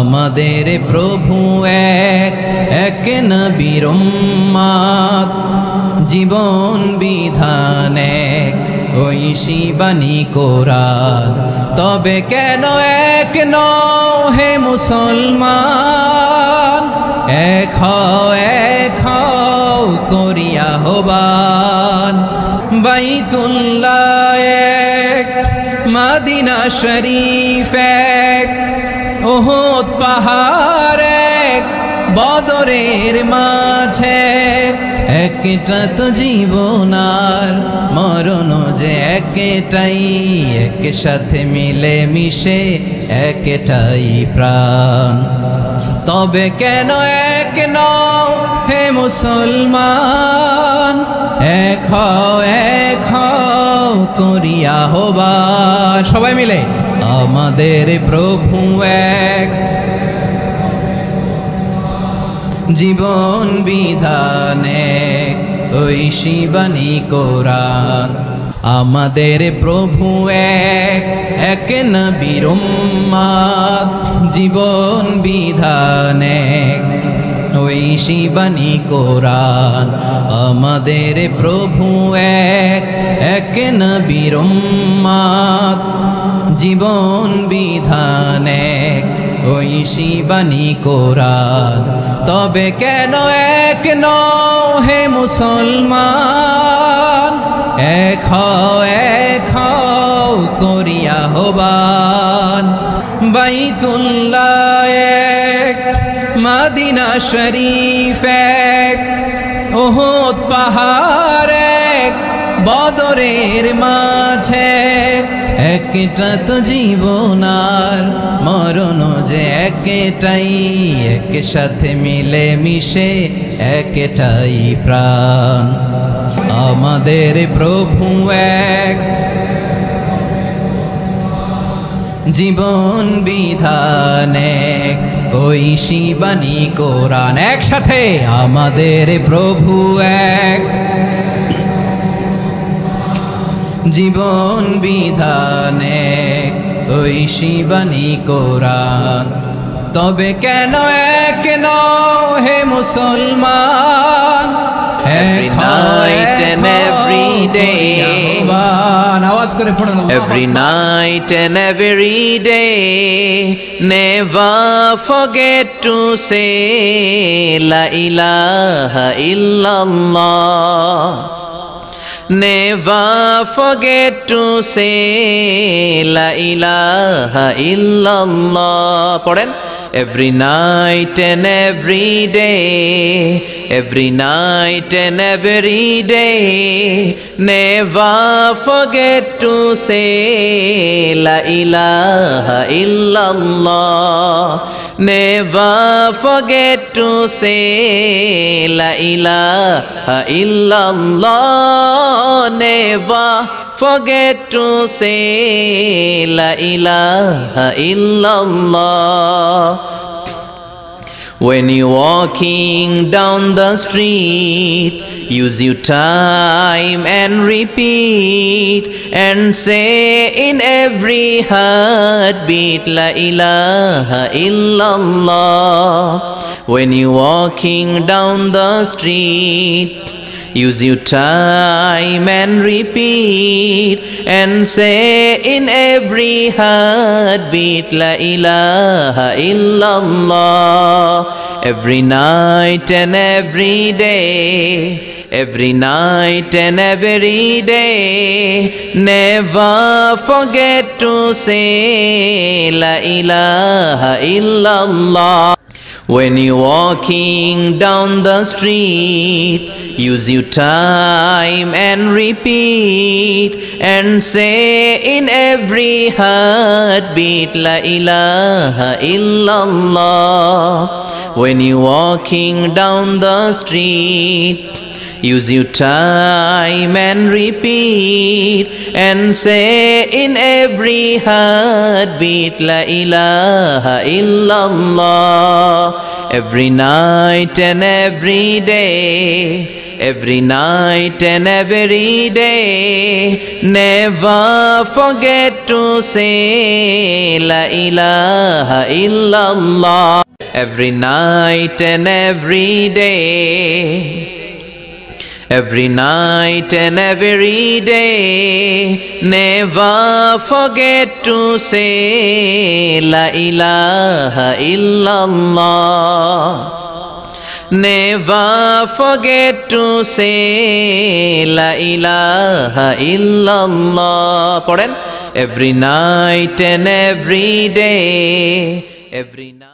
আমাদের প্রভু এক, এক নবীর উম্মত, জীবন বিধান এক, ঐশী বাণী কোরআন। তবে কেন এক নও হে মুসলমান, এক হও করিয়া আহ্বান। বাইতুল্লাহ এক, মদিনা শরীফ এক, উহুদ পাহাড় এক, বদরের মাঠে। একটা তো জীবন আর মরণ যে একটাই, এক সাথে মিলে মিশে একটাই প্রাণ। তবে কেন এক নও হে মুসলমান, এক হও করিয়া আহ্বান। সবাই মিলে আমাদের প্রভু এক, জীবন বিধান এক, ঐশী বাণী কোরআন। আমাদের প্রভু এক, এক নবীর উম্মত, জীবন বিধান এক, ঐশী বাণী কোরআন। আমাদের প্রভু এক, এক নবীর উম্মত, জীবন বিধান এক, ঐশী বাণী কোরআন। তবে কেন এক নও হে মুসলমান, এক হও করিয়া আহ্বান। বাইতুল্লাহ এক, মদিনা শরীফ এক, উহুদ পাহাড় এক, বদরের মাঠে। একটা তো জীবন আর মরণ যে একটাই, এক সাথে মিলে মিশে একটাই প্রাণ। আমাদের প্রভু এক, জীবন বিধান এক, ঐশী বাণী কোরআন। একসাথে আমাদের প্রভু এক, জীবন বিধান এক, ঐশী বাণী কোরআন। তবে কেন এক নও হে মুসলমান, Every night and every day, আওয়াজ করে পড়ুন। every night and every day, never forget to say La ilaha illallah. Never forget to say La ilaha illallah. পড়েন। Every night and every day, every night and every day, never forget to say La ilaha illallah. Never forget to say La ilaha illallah. Never forget to say La ilaha illallah. When you're walking down the street, use your time and repeat, and say in every heartbeat La ilaha illallah. When you're walking down the street, use your time and repeat, and say in every heartbeat La ilaha illallah. Every night and every day, every night and every day, never forget to say La ilaha illallah. When you're walking down the street, use your time and repeat, and say in every heartbeat La ilaha illallah. When you're walking down the street, use your time and repeat, and say in every heartbeat La ilaha illallah. Every night and every day, every night and every day. Never forget to say La ilaha illallah. Every night and every day, every night and every day. Never forget to say La ilaha illallah. Never forget to say La ilaha illallah. Pardon? Every night and every day, every night.